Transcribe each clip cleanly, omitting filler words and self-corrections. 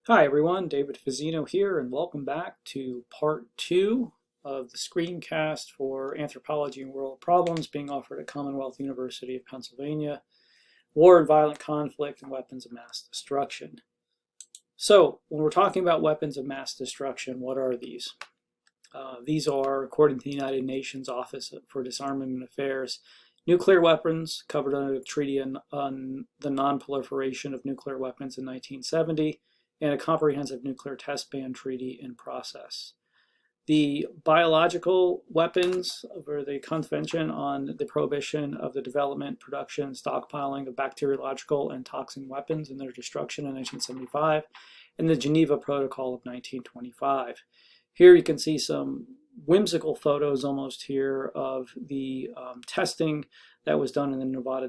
Hi everyone, David Fazzino here, and welcome back to part 2 of the screencast for Anthropology and World Problems being offered at Commonwealth University of Pennsylvania, War and Violent Conflict and Weapons of Mass Destruction. So, when we're talking about weapons of mass destruction, what are these? These are, according to the United Nations Office for Disarmament Affairs, nuclear weapons covered under the Treaty on the Non-Proliferation of Nuclear Weapons in 1970, and a comprehensive nuclear test ban treaty in process. The biological weapons, or the Convention on the Prohibition of the Development, Production, Stockpiling of Bacteriological and Toxin Weapons and their Destruction in 1975, and the Geneva Protocol of 1925. Here you can see some whimsical photos almost here of the testing that was done in the Nevada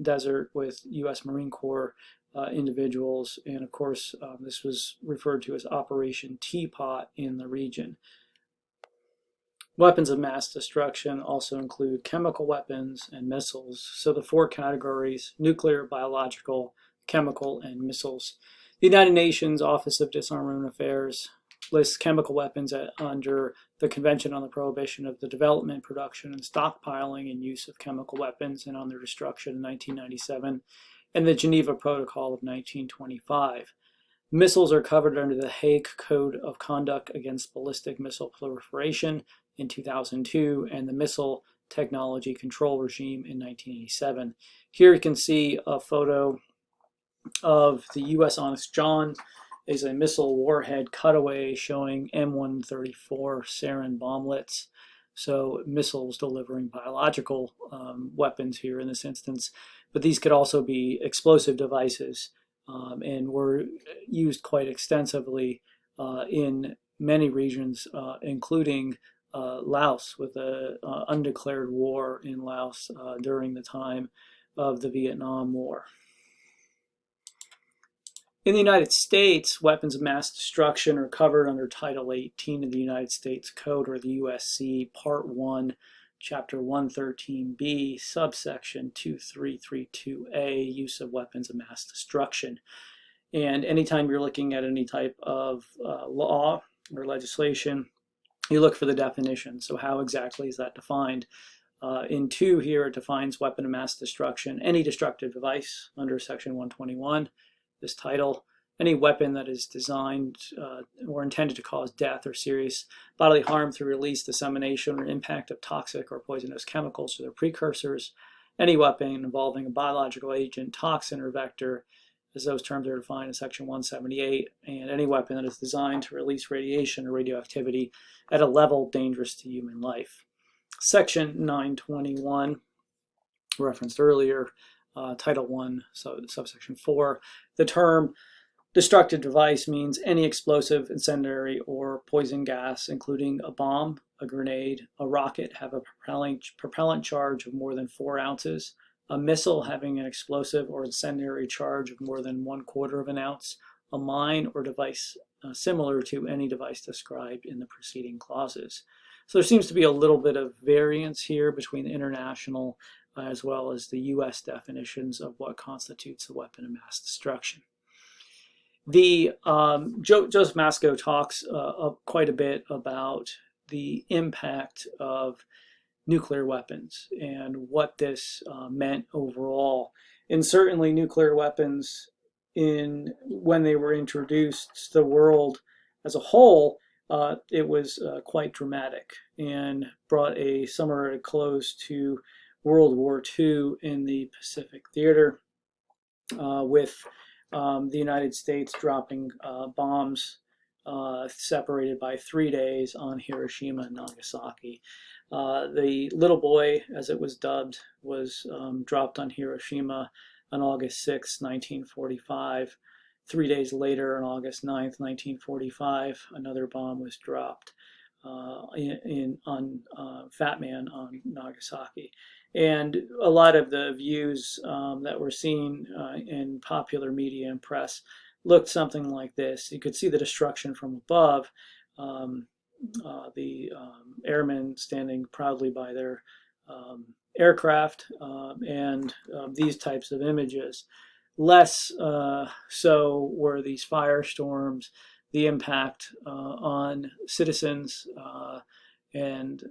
desert with U.S. Marine Corps individuals, and of course this was referred to as Operation Teapot in the region. Weapons of mass destruction also include chemical weapons and missiles. So the four categories: nuclear, biological, chemical, and missiles. The United Nations Office of Disarmament Affairs lists chemical weapons under the Convention on the Prohibition of the Development, Production, and Stockpiling and Use of Chemical Weapons and on their Destruction in 1997, and the Geneva Protocol of 1925. Missiles are covered under the Hague Code of Conduct Against Ballistic Missile Proliferation in 2002 and the Missile Technology Control Regime in 1987. Here you can see a photo of the U.S. Honest John is a missile warhead cutaway showing M134 sarin bomblets. So missiles delivering biological weapons here in this instance, but these could also be explosive devices and were used quite extensively in many regions, including Laos, with an undeclared war in Laos during the time of the Vietnam War. In the United States, weapons of mass destruction are covered under Title 18 of the United States Code, or the USC, Part 1, Chapter 113B, subsection 2332A, use of weapons of mass destruction. And anytime you're looking at any type of law or legislation, you look for the definition. So how exactly is that defined? In 2 here, it defines weapon of mass destruction: any destructive device under Section 121. This title: any weapon that is designed or intended to cause death or serious bodily harm through release, dissemination, or impact of toxic or poisonous chemicals or their precursors. Any weapon involving a biological agent, toxin, or vector, as those terms are defined in Section 178, and any weapon that is designed to release radiation or radioactivity at a level dangerous to human life. Section 921, referenced earlier, Title 1, subsection 4, the term destructive device means any explosive, incendiary, or poison gas, including a bomb, a grenade, a rocket, have a propellant charge of more than 4 ounces, a missile having an explosive or incendiary charge of more than 1/4 of an ounce, a mine or device similar to any device described in the preceding clauses. So there seems to be a little bit of variance here between the international as well as the U.S. definitions of what constitutes a weapon of mass destruction. Joseph Masco talks quite a bit about the impact of nuclear weapons and what this meant overall. And certainly nuclear weapons, when they were introduced to the world as a whole, it was quite dramatic and brought a summary close to World War II in the Pacific Theater, with the United States dropping bombs separated by 3 days on Hiroshima and Nagasaki. The little boy, as it was dubbed, was dropped on Hiroshima on August 6, 1945. 3 days later, on August 9th, 1945, another bomb was dropped on Fat Man on Nagasaki. And a lot of the views that were seen in popular media and press looked something like this. You could see the destruction from above, the airmen standing proudly by their aircraft, and these types of images. less so were these firestorms, the impact on citizens, and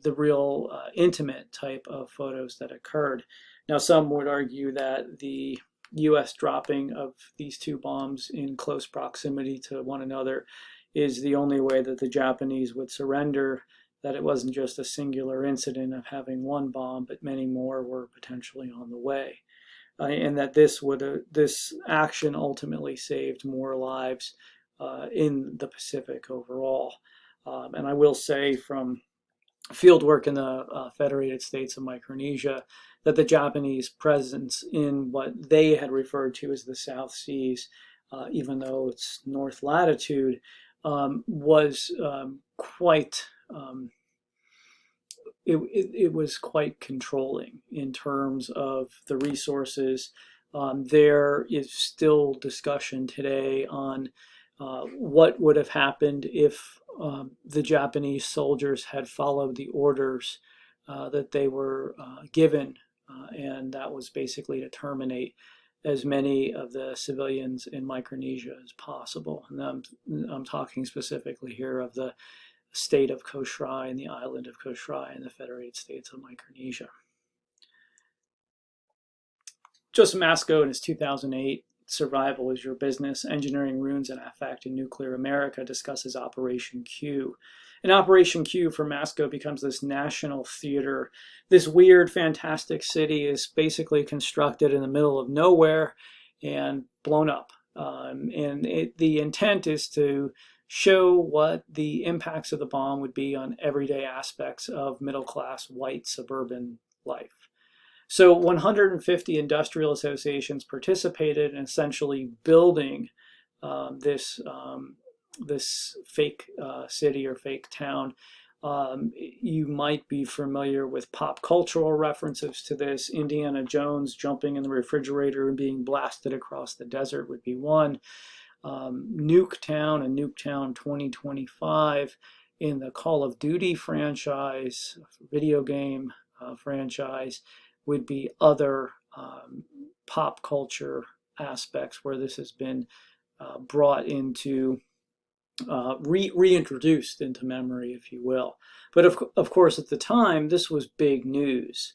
the real intimate type of photos that occurred. Now, some would argue that the U.S. dropping of these two bombs in close proximity to one another is the only way that the Japanese would surrender, that it wasn't just a singular incident of having one bomb, but many more were potentially on the way. And that this action ultimately saved more lives in the Pacific overall. And I will say from field work in the Federated States of Micronesia that the Japanese presence in what they had referred to as the South Seas, even though it's north latitude, was quite it was quite controlling in terms of the resources. There is still discussion today on what would have happened if the Japanese soldiers had followed the orders that they were given, and that was basically to terminate as many of the civilians in Micronesia as possible. And I'm talking specifically here of the state of Koshrai and the island of Koshrai in the Federated States of Micronesia. Joseph Masco in his 2008 Survival is Your Business, Engineering Ruins and Affect in Nuclear America discusses Operation Q. And Operation Q for Masco becomes this national theater. This weird, fantastic city is basically constructed in the middle of nowhere and blown up. The intent is to show what the impacts of the bomb would be on everyday aspects of middle-class white suburban life. So 150 industrial associations participated in essentially building this fake city or fake town. You might be familiar with pop cultural references to this. Indiana Jones jumping in the refrigerator and being blasted across the desert would be one. Nuketown and Nuketown 2025 in the Call of Duty franchise, video game franchise, would be other pop culture aspects where this has been brought into, reintroduced into memory, if you will. But of course, at the time, this was big news.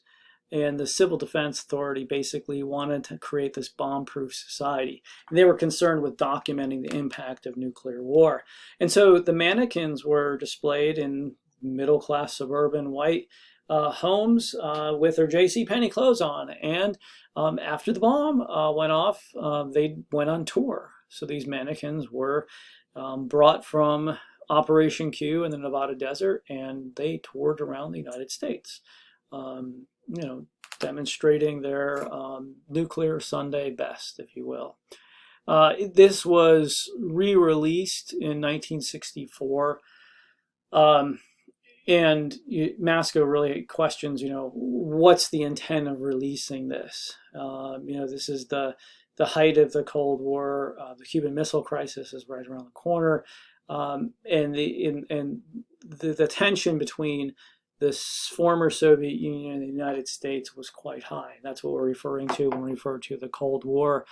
And the Civil Defense Authority basically wanted to create this bomb-proof society. And they were concerned with documenting the impact of nuclear war. And so the mannequins were displayed in middle-class suburban white homes with their JCPenney clothes on. And after the bomb went off, they went on tour. So these mannequins were brought from Operation Q in the Nevada desert, and they toured around the United States. Demonstrating their nuclear Sunday best, if you will. This was re-released in 1964, and Masco really questions, what's the intent of releasing this? This is the height of the Cold War. The Cuban Missile Crisis is right around the corner, and the tension between this former Soviet Union and the United States was quite high. That's what we're referring to when we refer to the Cold War,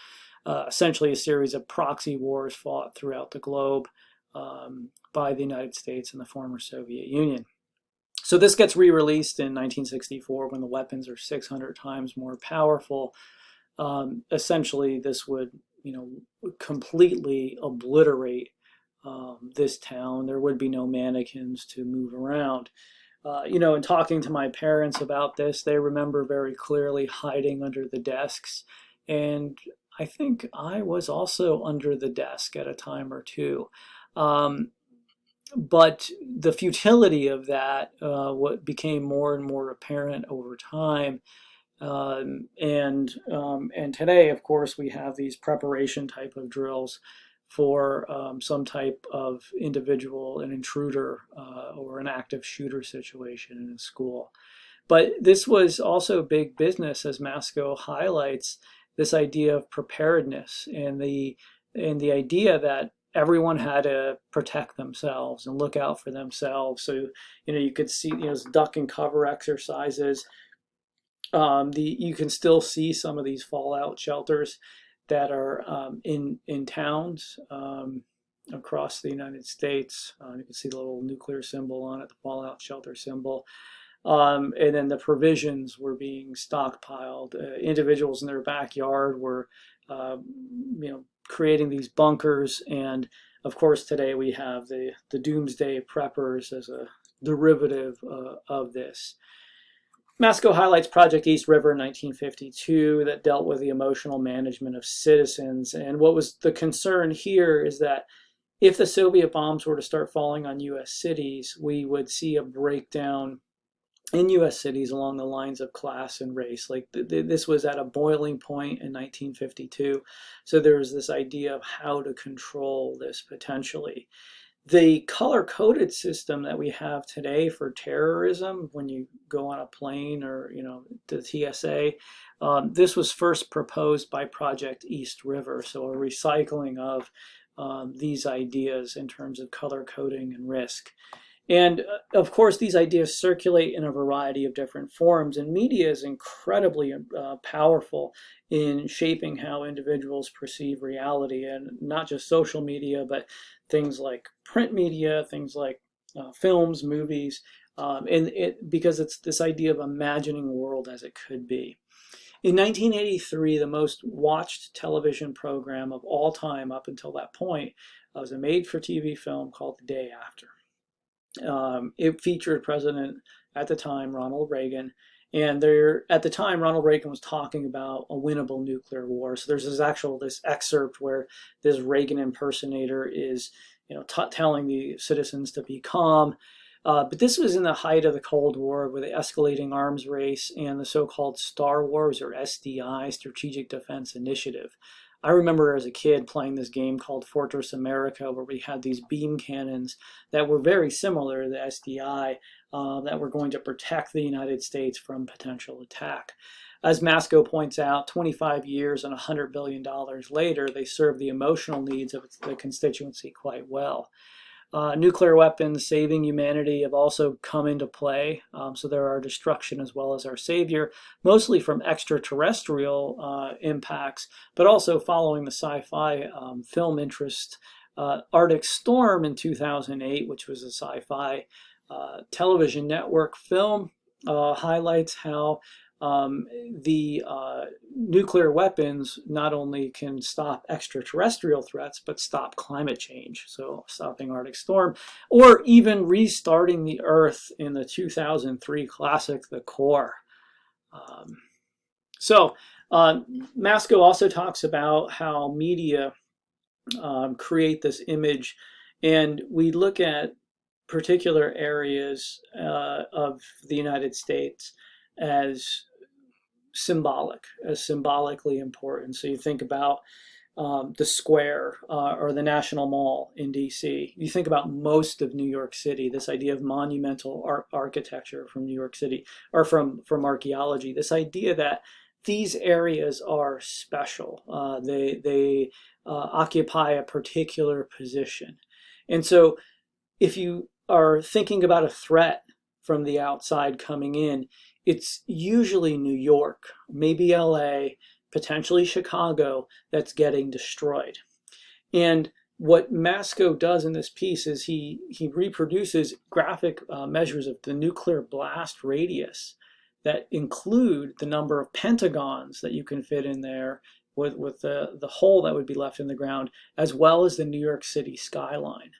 essentially a series of proxy wars fought throughout the globe by the United States and the former Soviet Union. So this gets re-released in 1964 when the weapons are 600 times more powerful. Essentially, this would, completely obliterate this town. There would be no mannequins to move around. In talking to my parents about this, they remember very clearly hiding under the desks. And I think I was also under the desk at a time or two. But the futility of that what became more and more apparent over time. And today, of course, we have these preparation type of drills for some type of individual, an intruder, or an active shooter situation in a school. But this was also big business, as Masco highlights, this idea of preparedness and the idea that everyone had to protect themselves and look out for themselves. So, you could see, duck and cover exercises. You can still see some of these fallout shelters. that are in towns across the United States. You can see the little nuclear symbol on it, the fallout shelter symbol. And then the provisions were being stockpiled. Individuals in their backyard were, creating these bunkers. And of course, today we have the doomsday preppers as a derivative of this. Masco highlights Project East River in 1952 that dealt with the emotional management of citizens. And what was the concern here is that if the Soviet bombs were to start falling on U.S. cities, we would see a breakdown in U.S. cities along the lines of class and race. Like this was at a boiling point in 1952. So there was this idea of how to control this potentially. The color-coded system that we have today for terrorism, when you go on a plane or the TSA, this was first proposed by Project East River. So a recycling of these ideas in terms of color coding and risk. And of course, these ideas circulate in a variety of different forms, and media is incredibly powerful in shaping how individuals perceive reality, and not just social media, but things like print media, things like films, movies, because it's this idea of imagining the world as it could be. In 1983, the most watched television program of all time up until that point was a made-for-TV film called The Day After. It featured President at the time, Ronald Reagan, and at the time, Ronald Reagan was talking about a winnable nuclear war. So there's this excerpt where this Reagan impersonator is, telling the citizens to be calm. But this was in the height of the Cold War with the escalating arms race and the so-called Star Wars, or SDI, Strategic Defense Initiative. I remember as a kid playing this game called Fortress America, where we had these beam cannons that were very similar to the SDI that were going to protect the United States from potential attack. As Masco points out, 25 years and $100 billion later, they serve the emotional needs of the constituency quite well. Nuclear weapons saving humanity have also come into play. So they're our destruction as well as our savior, mostly from extraterrestrial impacts, but also following the sci-fi film interest. Arctic Storm in 2008, which was a sci-fi television network film, highlights how the nuclear weapons not only can stop extraterrestrial threats, but stop climate change. So stopping Arctic Storm, or even restarting the Earth in the 2003 classic, The Core. Masco also talks about how media create this image, and we look at particular areas of the United States as symbolically important. So you think about the square or the National Mall in DC. You think about most of New York City, this idea of monumental architecture from New York City, or from archaeology, this idea that these areas are special. They occupy a particular position. And so if you are thinking about a threat from the outside coming in, it's usually New York, maybe LA, potentially Chicago, that's getting destroyed. And what Masco does in this piece is he reproduces graphic measures of the nuclear blast radius that include the number of pentagons that you can fit in there with the hole that would be left in the ground, as well as the New York City skyline.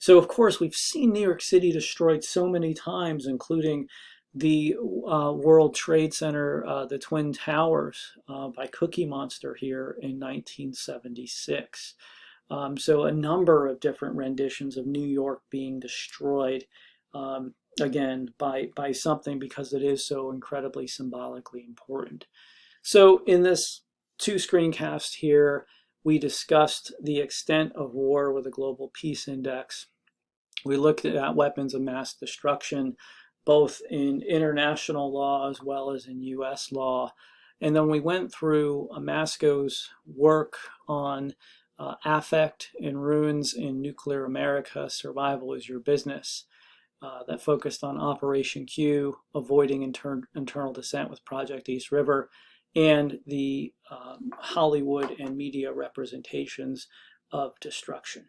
So of course, we've seen New York City destroyed so many times, including the World Trade Center, the Twin Towers by Cookie Monster here in 1976. So a number of different renditions of New York being destroyed, again, by something, because it is so incredibly symbolically important. So in this 2 screencast here, we discussed the extent of war with a Global Peace Index. We looked at weapons of mass destruction, both in international law as well as in U.S. law. And then we went through Masco's work on affect and ruins in nuclear America, survival is your business, that focused on Operation Q, avoiding internal dissent with Project East River, and the Hollywood and media representations of destruction.